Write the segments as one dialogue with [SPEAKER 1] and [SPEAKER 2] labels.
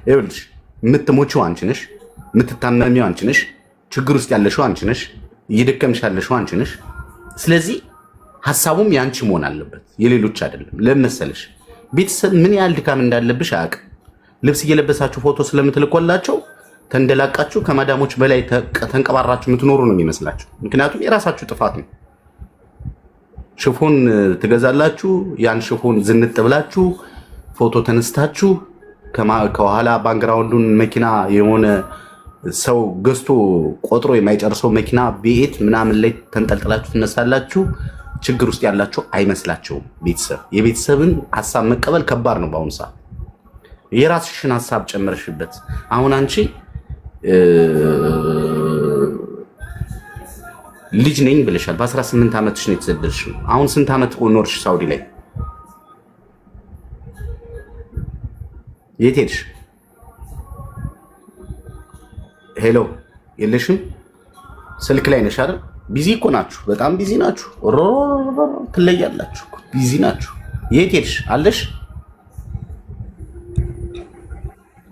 [SPEAKER 1] ይኸውልሽ የምትሞቺው አንቺ ነሽ፣ የምትታመሚው አንቺ ነሽ፣ ችግር ውስጥ ያለሽው አንቺ ነሽ፣ እየደከምሽ ያለሽው አንቺ ነሽ። ስለዚህ ሐሳቡም ያንቺ መሆን አለበት የሌሎች አይደለም። ለምን ቤተሰብ ምን ያህል ድካም እንዳለብሽ አያውቅም። ልብስ እየለበሳችሁ ፎቶ ስለምትልኮላቸው ተንደላቃችሁ ከማዳሞች በላይ ተንቀባራችሁ የምትኖሩ ነው የሚመስላችሁ። ምክንያቱም የራሳችሁ ጥፋት ነው። ሽፎን ትገዛላችሁ፣ ያን ሽፎን ዝንጥ ብላችሁ ፎቶ ተነስታችሁ ከኋላ ባክግራውንዱን መኪና የሆነ ሰው ገዝቶ ቆጥሮ የማይጨርሰው መኪና ቤት ምናምን ላይ ተንጠልጥላችሁ ትነሳላችሁ። ችግር ውስጥ ያላችሁ አይመስላቸውም። ቤተሰብ የቤተሰብን ሐሳብ መቀበል ከባድ ነው በአሁኑ ሰዓት። የራስሽን ሐሳብ ጨምረሽበት አሁን አንቺ ልጅ ነኝ ብለሻል። በ18 ዓመትሽ ነው የተሰደድሽው። አሁን ስንት ዓመት ኖርሽ ሳውዲ ላይ? የት ሄድሽ? ሄሎ የለሽም? ስልክ ላይ ነሽ አይደል? ቢዚ እኮ ናችሁ፣ በጣም ቢዚ ናችሁ። ትለያላችሁ፣ ቢዚ ናችሁ። የት ሄድሽ? አለሽ?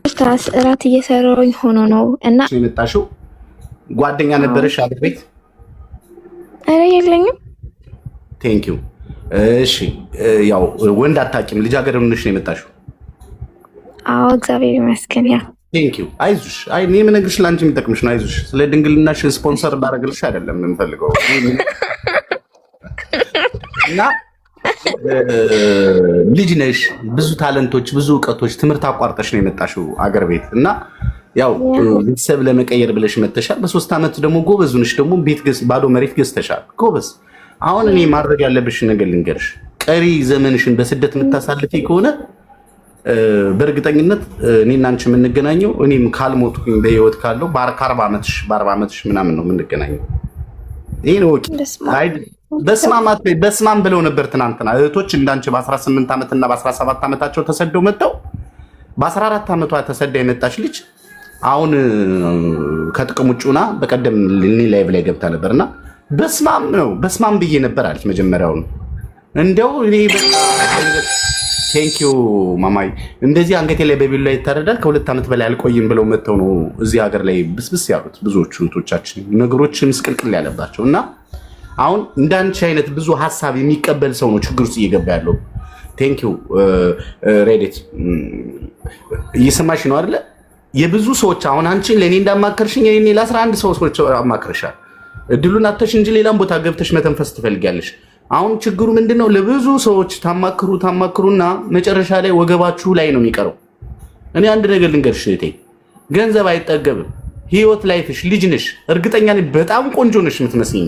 [SPEAKER 2] ታስ እራት እየሰራሁኝ ሆኖ ነው እና
[SPEAKER 1] የመጣሽው። ጓደኛ ነበረሽ አገር ቤት?
[SPEAKER 2] አረ የለኝም።
[SPEAKER 1] ቴንክ ዩ። እሺ ያው ወንድ አታውቂም፣ ልጃገረድ ነሽ ነው የመጣሽው?
[SPEAKER 2] አዎ እግዚአብሔር ይመስገን። ያ
[SPEAKER 1] ቴንክ ዩ። አይዞሽ። አይ እኔ የምነግርሽ ለአንቺ የሚጠቅምሽ ነው። አይዞሽ። ስለ ድንግልናሽ ስፖንሰር እንዳደረግልሽ አይደለም የምንፈልገው እና ልጅ ነሽ፣ ብዙ ታለንቶች፣ ብዙ እውቀቶች፣ ትምህርት አቋርጠሽ ነው የመጣሽው አገር ቤት እና ያው ቤተሰብ ለመቀየር ብለሽ መተሻል። በ3 ዓመት ደግሞ ጎበዝ ነሽ፣ ደግሞ ቤት ባዶ መሬት ገዝተሻል። ጎበዝ። አሁን እኔ ማድረግ ያለብሽን ነገር ልንገርሽ። ቀሪ ዘመንሽን በስደት የምታሳልፊ ከሆነ በእርግጠኝነት እኔና አንቺ የምንገናኘው እኔም ካልሞትኩኝ በህይወት ካለው በ40 ዓመትሽ ምናምን ነው የምንገናኘው። ይሄ ነው በስማም ብለው ነበር ትናንትና እህቶች እንዳንቺ በ18 ዓመትና በ17 ዓመታቸው ተሰደው መጥተው በ14 ዓመቷ ተሰዳ የመጣች ልጅ አሁን ከጥቅም ውጭ ሆና በቀደም ላይቭ ላይ ገብታ ነበርና በስማም ብዬ ነበር አለች። መጀመሪያው ነው እንደው እኔ ቴንክ ዩ ማማይ እንደዚህ አንገቴ ላይ በቢሉ ላይ ይታረዳል። ከ2 ዓመት በላይ አልቆይም ብለው መጥተው ነው እዚህ ሀገር ላይ ብስብስ ያሉት ብዙዎቹ እህቶቻችን ነገሮች ምስቅልቅል ያለባቸው እና አሁን እንዳንቺ አይነት ብዙ ሐሳብ የሚቀበል ሰው ነው ችግር ውስጥ እየገባ ያለው። ቴንክ ዩ ሬዲት እየሰማሽ ነው አይደለ? የብዙ ሰዎች አሁን አንቺ ለኔ እንዳማከርሽኝ እኔ ለ11 ሰዎች አማክርሻል። እድሉን አተሽ እንጂ ሌላም ቦታ ገብተሽ መተንፈስ ትፈልጊያለሽ። አሁን ችግሩ ምንድነው? ለብዙ ሰዎች ታማክሩና መጨረሻ ላይ ወገባችሁ ላይ ነው የሚቀረው። እኔ አንድ ነገር ልንገርሽ እህቴ፣ ገንዘብ አይጠገብም። ህይወት ላይፍሽ፣ ልጅ ነሽ፣ እርግጠኛ ነኝ በጣም ቆንጆ ነሽ የምትመስኝ።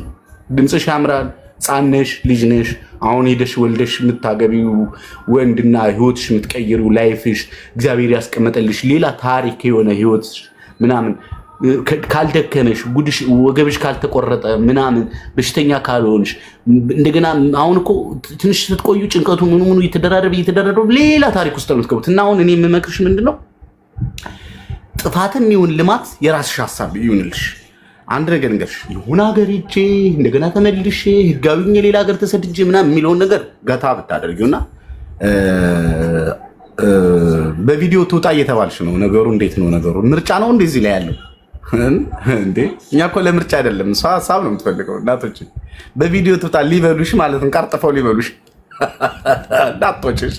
[SPEAKER 1] ድምፅሽ ያምራል፣ ህፃን ነሽ፣ ልጅ ነሽ። አሁን ሄደሽ ወልደሽ የምታገቢው ወንድና ህይወትሽ የምትቀይሪው ላይፍሽ እግዚአብሔር ያስቀመጠልሽ ሌላ ታሪክ የሆነ ህይወት ምናምን ካልደከመሽ ጉድሽ ወገብሽ ካልተቆረጠ ምናምን በሽተኛ ካልሆንሽ እንደገና አሁን እኮ ትንሽ ስትቆዩ ጭንቀቱ ምኑ እየተደራረበ ሌላ ታሪክ ውስጥ ነው የምትገቡት። እና አሁን እኔ የምመክርሽ ምንድነው ጥፋትም ይሁን ልማት የራስሽ ሐሳብ ይሁንልሽ። አንድ ነገር እንገርሽ ይሁን ሀገር ሂጄ እንደገና ተመልሼ ህጋዊኝ ሌላ ሀገር ተሰድጄ ምናምን የሚለውን ነገር ገታ ብታደርጊውና በቪዲዮ ትውጣ እየተባልሽ ነው። ነገሩ እንዴት ነው? ነገሩ ምርጫ ነው እንደዚህ ላይ ያለው እንዴ? እኛ እኮ ለምርጫ አይደለም፣ እሷ ሐሳብ ነው የምትፈልገው። እናቶች በቪዲዮ ትውጣ ሊበሉሽ ማለት ነው፣ ቀርጥፈው ሊበሉሽ እናቶችሽ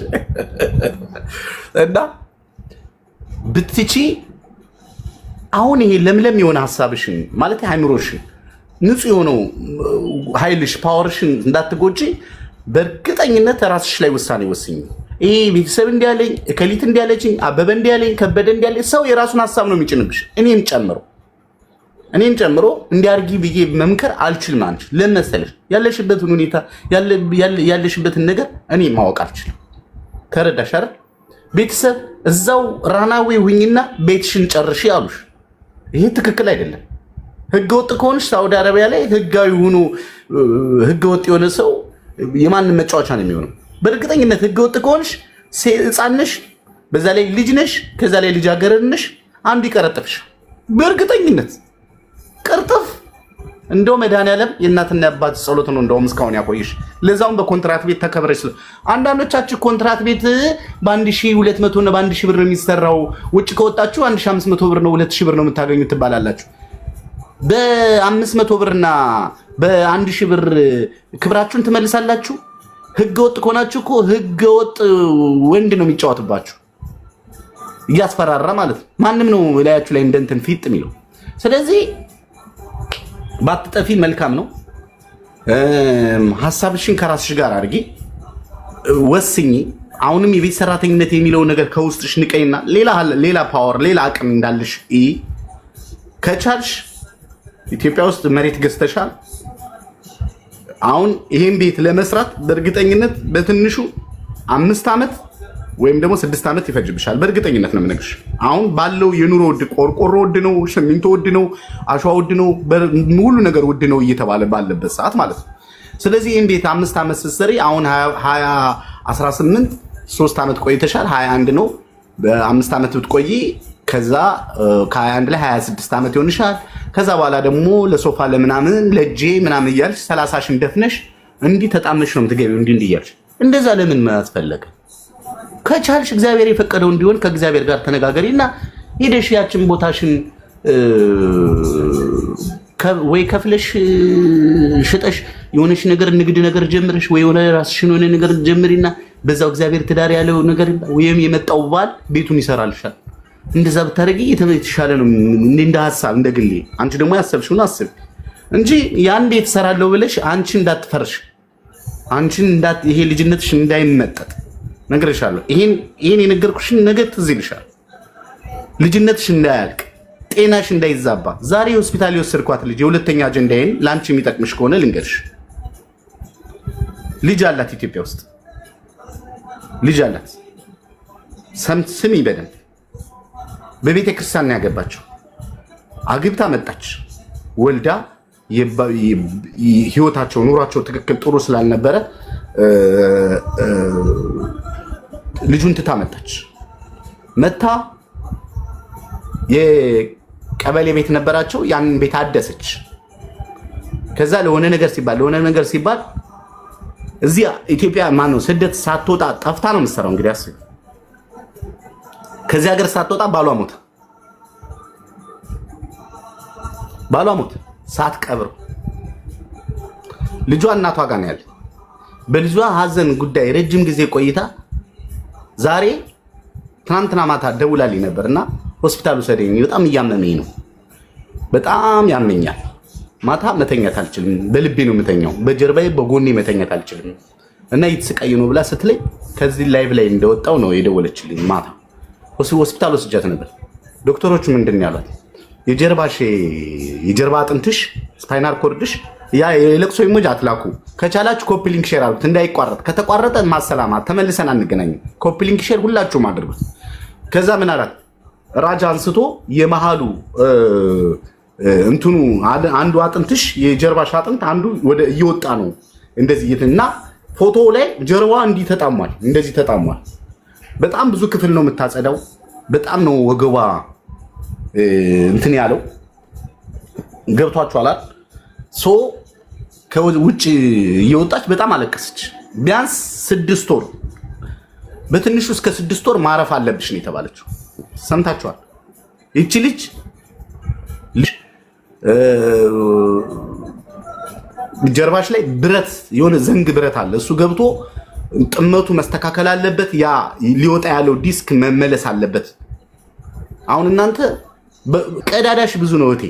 [SPEAKER 1] እና ብትቺ አሁን ይሄ ለምለም የሆነ ሐሳብሽን ማለት አይምሮሽን ንጹህ የሆነው ኃይልሽ ፓወርሽን እንዳትጎጂ በእርግጠኝነት ራስሽ ላይ ውሳኔ ወስኝ። ይሄ ቤተሰብ እንዲያለኝ እከሊት እንዲያለችኝ አበበ እንዲያለኝ ከበደ እንዲያለኝ ሰው የራሱን ሐሳብ ነው የሚጭንብሽ። እኔም ጨምሮ እንዲያርጊ ብዬ መምከር አልችልም። አንቺ ለመሰለሽ ያለሽበትን ሁኔታ ያለሽበትን ነገር እኔ ማወቅ አልችልም። ተረዳሽ አይደል? ቤተሰብ እዛው ራናዌ ሁኝና ቤትሽን ጨርሺ አሉሽ። ይሄ ትክክል አይደለም። ህገወጥ ከሆንሽ ሳውዲ አረቢያ ላይ ህጋዊ ሆኖ ህገወጥ የሆነ ሰው የማንም መጫወቻ ነው የሚሆነው። በእርግጠኝነት ህገወጥ ከሆንሽ ህፃን ነሽ፣ በዛ ላይ ልጅ ነሽ፣ ከዛ ላይ ልጃገረድ ነሽ። አንዱ ይቀረጥፍሽ በእርግጠኝነት ቅርጥፍ እንደው መድኃኒዓለም የእናትና የአባት ጸሎት ነው እንደውም እስካሁን ያቆይሽ። ለዛውም በኮንትራት ቤት ተከብረሽ። አንዳንዶቻችሁ ኮንትራት ቤት በ1200 እና በ1000 ብር ነው የሚሰራው። ውጭ ከወጣችሁ 1500 ብር ነው 2000 ብር ነው የምታገኙት ትባላላችሁ። በ500 ብርና በ1000 ብር ክብራችሁን ትመልሳላችሁ። ህገወጥ ከሆናችሁ እኮ ህገወጥ ወንድ ነው የሚጫወትባችሁ እያስፈራራ ማለት ነው። ማንም ነው ላያችሁ ላይ እንደንትን ፊጥ የሚለው። ስለዚህ ባትጠፊ መልካም ነው። ሐሳብሽን ከራስሽ ጋር አድርጊ፣ ወስኚ። አሁንም የቤት ሰራተኝነት የሚለው ነገር ከውስጥሽ ንቀይና ሌላ ፓወር ሌላ አቅም እንዳለሽ ከቻልሽ ኢትዮጵያ ውስጥ መሬት ገዝተሻል። አሁን ይሄን ቤት ለመስራት በእርግጠኝነት በትንሹ 5 ዓመት ወይም ደግሞ 6 ዓመት ይፈጅብሻል። በእርግጠኝነት ነው የምነግርሽ። አሁን ባለው የኑሮ ውድ ቆርቆሮ ውድ ነው፣ ሲሚንቶ ውድ ነው፣ አሸዋ ውድ ነው፣ ሁሉ ነገር ውድ ነው እየተባለ ባለበት ሰዓት ማለት ነው። ስለዚህ ይሄን ቤት 5 ዓመት ስትሰሪ አሁን 2018 3 ዓመት ቆይተሻል። 21 ነው በ5 ዓመት ብትቆይ ከዛ ከ21 ላይ 26 ዓመት ይሆንሻል። ከዛ በኋላ ደግሞ ለሶፋ ለምናምን ለጄ ምናምን እያልሽ 30ሺን ደፍነሽ እንዲህ ተጣመሽ ነው የምትገቢው። እንዲህ እያልሽ እንደዛ ለምን ማስፈለገ? ከቻልሽ እግዚአብሔር የፈቀደው እንዲሆን ከእግዚአብሔር ጋር ተነጋገሪና ሄደሽ ያችን ቦታሽን ወይ ከፍለሽ ሽጠሽ የሆነሽ ነገር ንግድ ነገር ጀምረሽ ወይ የሆነ ራስሽን የሆነ ነገር ጀምሪና በዛው እግዚአብሔር ትዳር ያለው ነገር ወይም የመጣው ባል ቤቱን ይሰራልሻል። እንደዛ ብታረጊ የተሻለ ነው እንደ ሐሳብ እንደ ግሌ። አንቺ ደግሞ ያሰብሽውን አስብ እንጂ ያን ቤት እሰራለሁ ብለሽ አንቺ እንዳትፈርሽ፣ አንቺን ይሄ ልጅነትሽ እንዳይመጠጥ ነግሬሻለሁ። ይሄን የነገርኩሽን ነገ ትዝ ይልሻል። ልጅነትሽ እንዳያልቅ፣ ጤናሽ እንዳይዛባ። ዛሬ ሆስፒታል የወሰድኳት ልጅ የሁለተኛ አጀንዳዬን ለአንቺ የሚጠቅምሽ ከሆነ ልንገርሽ። ልጅ አላት፣ ኢትዮጵያ ውስጥ ልጅ አላት። ስሚ በደንብ በቤተ ክርስቲያን ነው ያገባቸው። አግብታ መጣች፣ ወልዳ ህይወታቸው ኑሯቸው ትክክል ጥሩ ስላልነበረ ልጁን ትታ መጣች። መታ የቀበሌ ቤት ነበራቸው፣ ያንን ቤት አደሰች። ከዛ ለሆነ ነገር ሲባል እዚህ ኢትዮጵያ ማነው ስደት ሳትወጣ ጠፍታ ነው የምትሰራው። እንግዲህ አስብ፣ ከዚህ ሀገር ሳትወጣ ባሏ ሞተ ሳትቀብር። ልጇ እናቷ ጋር ነው ያለ። በልጇ ሀዘን ጉዳይ ረጅም ጊዜ ቆይታ ዛሬ ትናንትና ማታ ደውላልኝ ነበርና ሆስፒታል ውሰደኝ፣ በጣም እያመመኝ ነው፣ በጣም ያመኛል፣ ማታ መተኛት አልችልም፣ በልቤ ነው የምተኛው፣ በጀርባዬ በጎኔ መተኛት አልችልም እና እየተሰቃየ ነው ብላ ስትለኝ ከዚህ ላይቭ ላይ እንደወጣው ነው የደወለችልኝ። ማታ ሆስፒታል ወስጃት ነበር። ዶክተሮቹ ምንድን ነው ያሏት? የጀርባ አጥንትሽ ስፓይናል ኮርድሽ ያ የለቅሶ ኢሞጅ አትላኩ፣ ከቻላችሁ ኮፒ ሊንክ ሼር አድርጉት እንዳይቋረጥ፣ ከተቋረጠ ማሰላማ ተመልሰን አንገናኝም። ኮፒ ሊንክ ሼር ሁላችሁም አድርጉት። ከዛ ምን አላት? ራጃ አንስቶ የመሃሉ እንትኑ አንዱ አጥንትሽ የጀርባሽ አጥንት አንዱ ወደ እየወጣ ነው እንደዚህ እና ፎቶ ላይ ጀርባዋ እንዲህ ተጣሟል፣ እንደዚህ ተጣሟል። በጣም ብዙ ክፍል ነው የምታጸዳው። በጣም ነው ወገቧ እንትን ያለው ገብቷችኋል። ሶ ከውጭ እየወጣች በጣም አለቀሰች። ቢያንስ 6 ወር በትንሹ እስከ 6 ወር ማረፍ አለብሽ ነው የተባለችው። ሰምታችኋል። ይቺ ልጅ ጀርባሽ ላይ ብረት የሆነ ዘንግ ብረት አለ። እሱ ገብቶ ጥመቱ መስተካከል አለበት። ያ ሊወጣ ያለው ዲስክ መመለስ አለበት። አሁን እናንተ ቀዳዳሽ ብዙ ነው እቴ።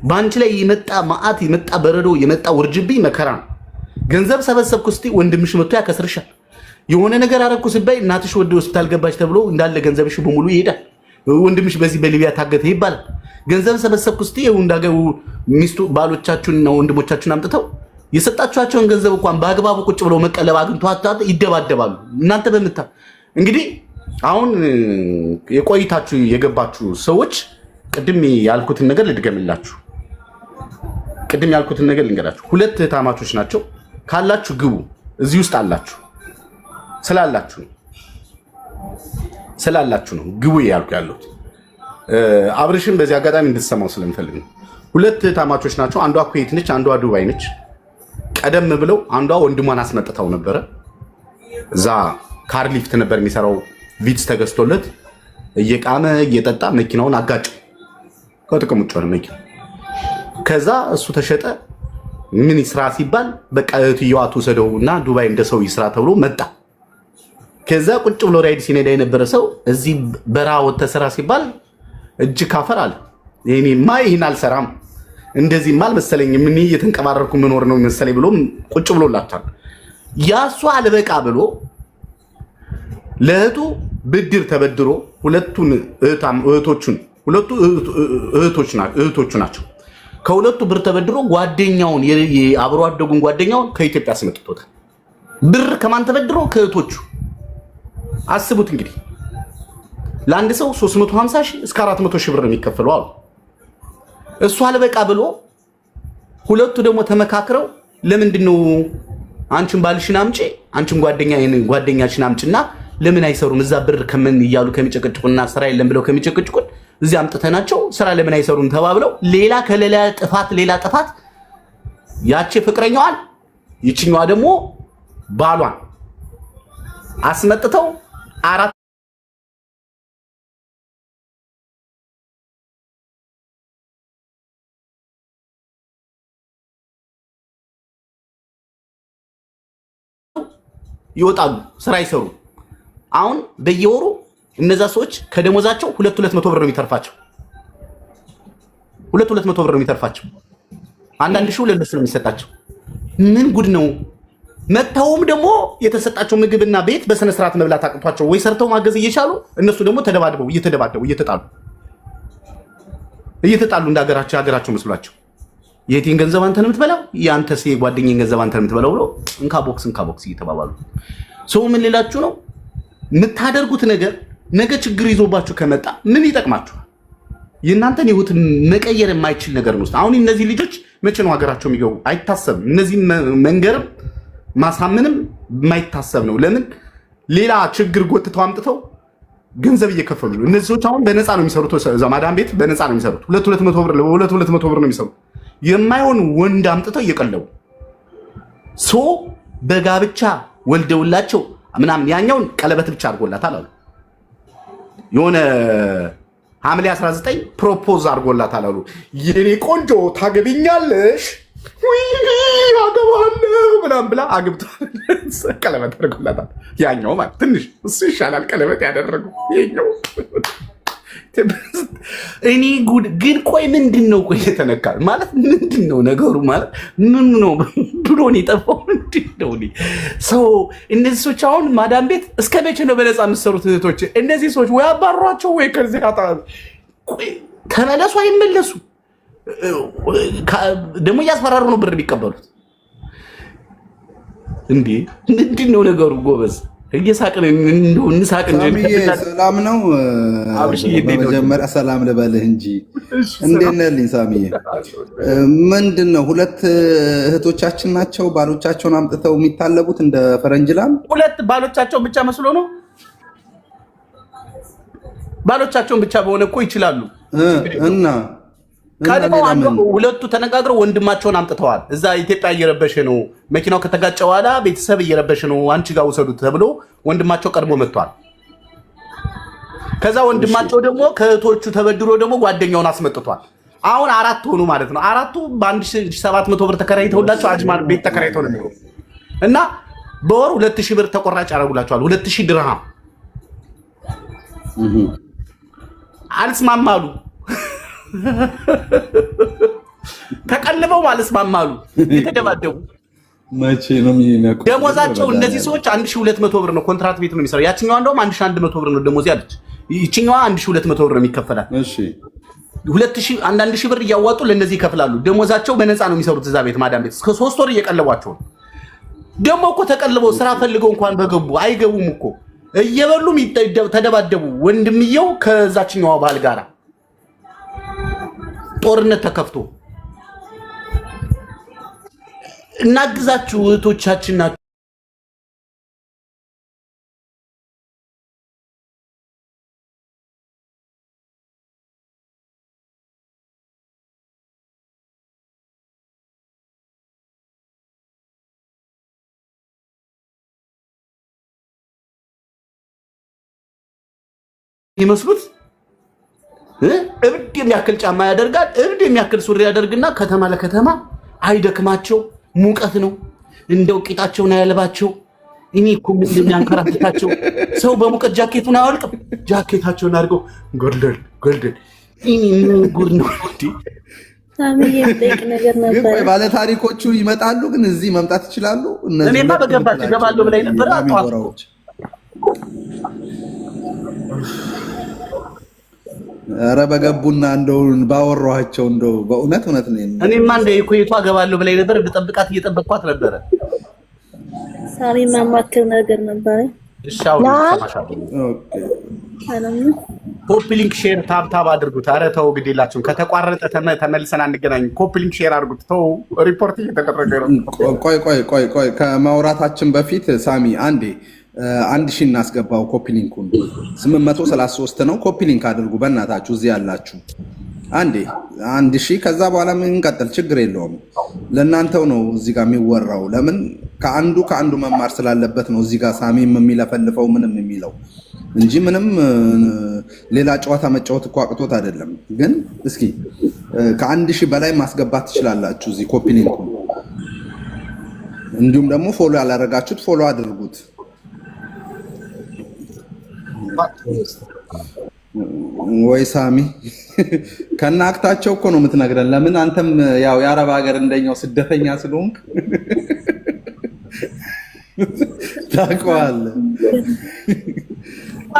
[SPEAKER 1] ባንቺ ላይ የመጣ ማአት የመጣ በረዶ የመጣ ውርጅብኝ መከራ ነው። ገንዘብ ሰበሰብኩ እስቲ ወንድምሽ መጥቶ ያከስርሻል። የሆነ ነገር አረኩ ሲባይ እናትሽ ወደ ሆስፒታል ገባች ተብሎ እንዳለ ገንዘብሽ በሙሉ ይሄዳል። ወንድምሽ በዚህ በሊቢያ ታገተ ይባላል። ገንዘብ ሰበሰብኩ እስቲ እንዳገቡ ሚስቱ ባሎቻችሁና ወንድሞቻችሁን አምጥተው የሰጣችኋቸውን ገንዘብ እንኳን በአግባቡ ቁጭ ብለው መቀለብ አግኝቷት ይደባደባሉ። እናንተ በመታ እንግዲህ አሁን የቆይታችሁ የገባችሁ ሰዎች ቅድም ያልኩትን ነገር ልድገምላችሁ። ቅድም ያልኩትን ነገር ልንገራችሁ። 2 እህታማቾች ናቸው። ካላችሁ ግቡ። እዚህ ውስጥ አላችሁ ስላላችሁ ነው ግቡ ያልኩ ያለሁት። አብርሽን በዚህ አጋጣሚ እንድትሰማው ስለምፈልግ ነው። ሁለት ታማቾች ናቸው። አንዷ ኩዌት ነች፣ አንዷ ዱባይ ነች። ቀደም ብለው አንዷ ወንድሟን አስመጥታው ነበረ። እዛ ካር ሊፍት ነበር የሚሰራው። ቪትስ ተገዝቶለት እየቃመ እየጠጣ መኪናውን አጋጨው። ከጥቅም ውጭ ሆነ መኪና። ከዛ እሱ ተሸጠ። ምን ይስራ ሲባል በቃ እህትየዋ ትውሰደውና ዱባይ እንደ ሰው ይስራ ተብሎ መጣ። ከዛ ቁጭ ብሎ ራይድ ሲነዳ የነበረ ሰው እዚህ በረሃ ወጥተህ ስራ ሲባል እጅ ካፈር አለ። እኔማ ይህን አልሰራም እንደዚህማ አልመሰለኝም፣ ምን እየተንቀባረርኩ መኖር ነው መሰለኝ ብሎ ቁጭ ብሎላታል። ያሱ አልበቃ ብሎ ለእህቱ ብድር ተበድሮ ሁለቱ እህቶቹ ናቸው። ከሁለቱ ብር ተበድሮ ጓደኛውን አብሮ አደጉን ጓደኛውን ከኢትዮጵያ አስመጥቶታል። ብር ከማን ተበድሮ? ከእህቶቹ። አስቡት እንግዲህ ለአንድ ሰው 350 ሺህ እስከ 400 ሺህ ብር ነው የሚከፈለው አሉ። እሱ አልበቃ ብሎ ሁለቱ ደግሞ ተመካክረው ለምንድነው አንቺን ባልሽን አምጪ አንቺን ጓደኛሽን አምጪና ለምን አይሰሩም እዛ ብር ከምን እያሉ ከሚጨቀጭቁና ስራ የለም ብለው ከሚጨቀጭቁን እዚህ አምጥተናቸው ስራ ለምን አይሰሩም ተባብለው ሌላ ጥፋት ያቺ ፍቅረኛዋን ይችኛዋ ደግሞ ባሏን አስመጥተው አራት ይወጣሉ፣ ስራ ይሰሩ። አሁን በየወሩ እነዛ ሰዎች ከደሞዛቸው 200 ብር ነው የሚተርፋቸው። 200 ብር ነው የሚተርፋቸው። አንዳንድ ሺህ ለነሱ ነው የሚሰጣቸው። ምን ጉድ ነው! መተውም ደግሞ የተሰጣቸው ምግብና ቤት በስነ ስርዓት መብላት አቅቷቸው ወይ ሰርተው ማገዝ እየቻሉ እነሱ ደግሞ እየተጣሉ እንደ ሀገራቸው መስሏቸው የቴን ገንዘብ አንተ ነው የምትበላው፣ ያንተስ የጓደኛዬን ገንዘብ አንተ ነው የምትበላው ብሎ እንካ ቦክስ እየተባባሉ ሰው ምን ሌላችሁ ነው የምታደርጉት ነገር ነገ ችግር ይዞባችሁ ከመጣ ምን ይጠቅማችኋል? የእናንተን ህይወት መቀየር የማይችል ነገር ነው። አሁን እነዚህ ልጆች መቼ ነው ሀገራቸው የሚገቡ? አይታሰብም። እነዚህ መንገርም ማሳመንም የማይታሰብ ነው። ለምን ሌላ ችግር ጎትተው አምጥተው ገንዘብ እየከፈሉ ነው። እነዚህ ሰዎች አሁን በነፃ ነው የሚሰሩት። እዛ ማዳም ቤት በነፃ ነው የሚሰሩት። 200 ብር ነው የሚሰሩት። የማይሆን ወንድ አምጥተው እየቀለቡ በጋብቻ ወልደውላቸው ምናምን ያኛውን ቀለበት ብቻ አድርጎላታል አሉ። የሆነ ሐምሌ 19 ፕሮፖዝ አድርጎላታል አሉ። የኔ ቆንጆ ታገቢኛለሽ አገባለሁ ምናምን ብላ አግብታ ቀለበት አድርጎላታል። ያኛው ማለት ትንሽ እሱ ይሻላል ቀለበት ያደረጉ ይሄኛው። እኔ ጉድ ግን ቆይ ምንድን ነው የተነካ ማለት ምንድን ነው ነገሩ ማለት ምን ነው ብሎን የጠፋው ምንድን ነው? ሰው እነዚህ ሰዎች አሁን ማዳም ቤት እስከ መቼ ነው በነፃ የምትሰሩት እህቶች? እነዚህ ሰዎች ወይ አባሯቸው ወይ ከዚህ ተመለሱ አይመለሱ ደግሞ እያስፈራሩ ነው ብር የሚቀበሉት። እንዴ ምንድን ነው ነገሩ ጎበዝ? እየሳቅን እንደው እንሳቅ እንጂ
[SPEAKER 3] ሰላም ነው። በመጀመሪያ ሰላም ልበልህ እንጂ እንዴት ነህ ልኝ ሳሚዬ? ምንድን ነው ሁለት እህቶቻችን ናቸው ባሎቻቸውን አምጥተው የሚታለቡት እንደ ፈረንጅ ላም?
[SPEAKER 1] ሁለት ባሎቻቸውን ብቻ መስሎ ነው? ባሎቻቸውን ብቻ በሆነ እኮ ይችላሉ።
[SPEAKER 3] እና
[SPEAKER 1] ቀድመው ሁለቱ ተነጋግረው ወንድማቸውን አምጥተዋል። እዛ ኢትዮጵያ እየረበሸ ነው፣ መኪናው ከተጋጨ በኋላ ቤተሰብ እየረበሸ ነው፣ አንቺ ጋር ውሰዱት ተብሎ ወንድማቸው ቀድሞ መጥቷል። ከዛ ወንድማቸው ደግሞ ከእህቶቹ ተበድሮ ደግሞ ጓደኛውን አስመጥቷል። አሁን አራት ሆኑ ማለት ነው። አራቱ በ1700 ብር ተከራይተውላቸው አጅማን ቤት ተከራይተው ነው የሚሆኑ እና በወር 2000 ብር ተቆራጭ ያደርጉላቸዋል። 2000 ድርሃም አልስማማሉ። ተቀልበው አልስማማሉ። የተደባደቡ
[SPEAKER 3] መቼ ነው የሚነቁ?
[SPEAKER 1] ደሞዛቸው እነዚህ ሰዎች 1200 ብር ነው። ኮንትራት ቤት ነው የሚሰራው። ያችኛዋ እንደውም 1100 ብር ነው ደሞዝ ያለች። ይችኛዋ 1200 ብር ነው የሚከፈላት።
[SPEAKER 3] እሺ
[SPEAKER 1] 2000 አንዳንድ ሺህ ብር እያዋጡ ለነዚህ ይከፍላሉ። ደሞዛቸው በነፃ ነው የሚሰሩት እዛ ቤት ማዳም ቤት እስከ 3 ወር እየቀለቧቸው ነው። ደግሞ እኮ ተቀልበው ስራ ፈልገው እንኳን በገቡ አይገቡም እኮ እየበሉም ተደባደቡ። ወንድምየው ከዛችኛዋ ባል ጋራ ጦርነት ተከፍቶ እናግዛችሁ እህቶቻችን ናችሁ። ይመስሉት እብድ የሚያክል ጫማ ያደርጋል። እብድ የሚያክል ሱሪ ያደርግና ከተማ ለከተማ አይደክማቸው፣ ሙቀት ነው እንደው ቂጣቸውን አያልባቸው። እኔ እኮ ምን የሚያንከራትታቸው ሰው በሙቀት ጃኬቱን አያወልቅም። ጃኬታቸውን አድርገው ጎልደን እኔ ምን ጉድ ነው እንዴ?
[SPEAKER 2] ሳሚዬ ጠይቅ ነገር ነበር።
[SPEAKER 3] ግን ባለ ታሪኮቹ ይመጣሉ፣ ግን እዚህ መምጣት ይችላሉ።
[SPEAKER 1] እኔማ በገባች ገባለሁ ብላይ ነበር አጣጣው።
[SPEAKER 3] ኧረ በገቡና እንደው ባወራኋቸው እንደው በእውነት ነው።
[SPEAKER 1] እኔማ እንደ ኩይቷ ገባለሁ ብላይ ነበር። ብጠብቃት እየጠበቅኳት ነበረ።
[SPEAKER 2] ሳሚ ማማከር ነገር ነበር።
[SPEAKER 1] እሻው ተማሻለ። ኮፒ ሊንክ ሼር ታብ አድርጉት። ኧረ ተው ግዴላችሁ። ከተቋረጠ ተመልሰን አንገናኝ። ኮፒ ሊንክ ሼር አድርጉት። ተው ሪፖርት እየተደረገ ነው።
[SPEAKER 3] ቆይ ከማውራታችን በፊት ሳሚ አንዴ 1000 እናስገባው። ኮፒ ሊንኩን 833 ነው። ኮፒ ሊንክ አድርጉ በእናታችሁ እዚህ ያላችሁ አንዴ 1000። ከዛ በኋላ ምን እንቀጥል፣ ችግር የለውም። ለእናንተው ነው እዚህ ጋር የሚወራው። ለምን ከአንዱ መማር ስላለበት ነው እዚህ ጋር ሳሚም የሚለፈልፈው ምንም የሚለው እንጂ ምንም ሌላ ጨዋታ መጫወት እኮ አቅቶት አይደለም። ግን እስኪ ከ1000 በላይ ማስገባት ትችላላችሁ እዚህ ኮፒ ሊንኩን። እንዲሁም ደግሞ ፎሎ ያላደረጋችሁት ፎሎ አድርጉት። ወይ ሳሚ ከናክታቸው እኮ ነው የምትነግረን። ለምን አንተም ያው የአረብ ሀገር እንደኛው ስደተኛ ስለሆንክ ታውቀዋለህ።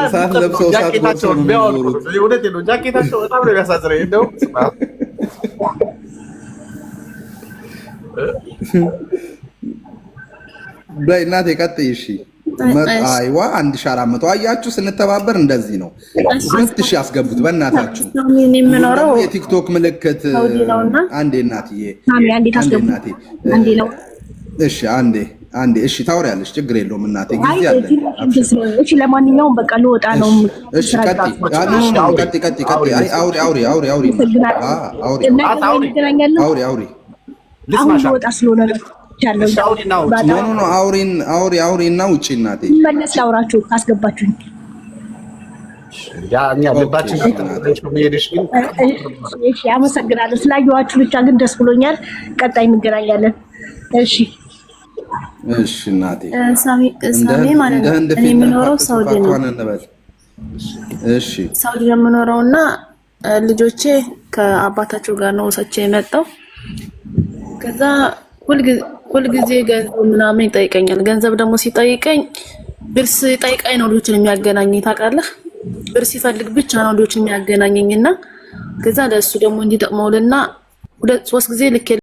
[SPEAKER 3] እሳት ለብሰው እሳት ለብሰው ነው የሚዞሩት።
[SPEAKER 1] ጃኬታቸው በጣም ነው የሚያሳዝነው። እንደው
[SPEAKER 3] በይ እናቴ ቀጥይ። እሺ አይዋ 1400 አያችሁ፣ ስንተባበር እንደዚህ ነው። 2000 አስገቡት በእናታችሁ። የቲክቶክ ምልክት አንዴ እናትዬ፣ አንዴ ነው። እሺ አንዴ እሺ፣ ታወሪያለሽ፣ ችግር የለውም እናቴ፣ ጊዜ አለ።
[SPEAKER 4] እሺ ለማንኛውም በቃ ልወጣ ነው።
[SPEAKER 3] እሺ ቀጥይ። አይ አውሪ
[SPEAKER 4] ልስማሽ። ልወጣ ስለሆነ ነው
[SPEAKER 3] አውሪና ውጪ እናቴ።
[SPEAKER 4] መለስ ላውራችሁ ካስገባችሁኝ። እሺ አመሰግናለሁ። ስላየኋችሁ ብቻ ግን ደስ ብሎኛል። ቀጣይ እንገናኛለን። እሺ
[SPEAKER 3] እናቴ።
[SPEAKER 2] ሳሚ ማለት ነው። እኔ የምኖረው ሳውዲ ነው።
[SPEAKER 3] እሺ
[SPEAKER 2] ሳውዲ ነው የምኖረው እና ልጆቼ ከአባታቸው ጋር ነው ሰቼ የመጣው። ከዛ ሁልጊዜ ገንዘብ ምናምን ይጠይቀኛል። ገንዘብ ደግሞ ሲጠይቀኝ ብር ሲጠይቀኝ ነው ልጆችን የሚያገናኘኝ ታውቃለህ። ብር ሲፈልግ ብቻ ነው ልጆችን የሚያገናኘኝና ከዛ ለእሱ ደግሞ እንዲጠቅመውልና 2-3 ጊዜ ልክ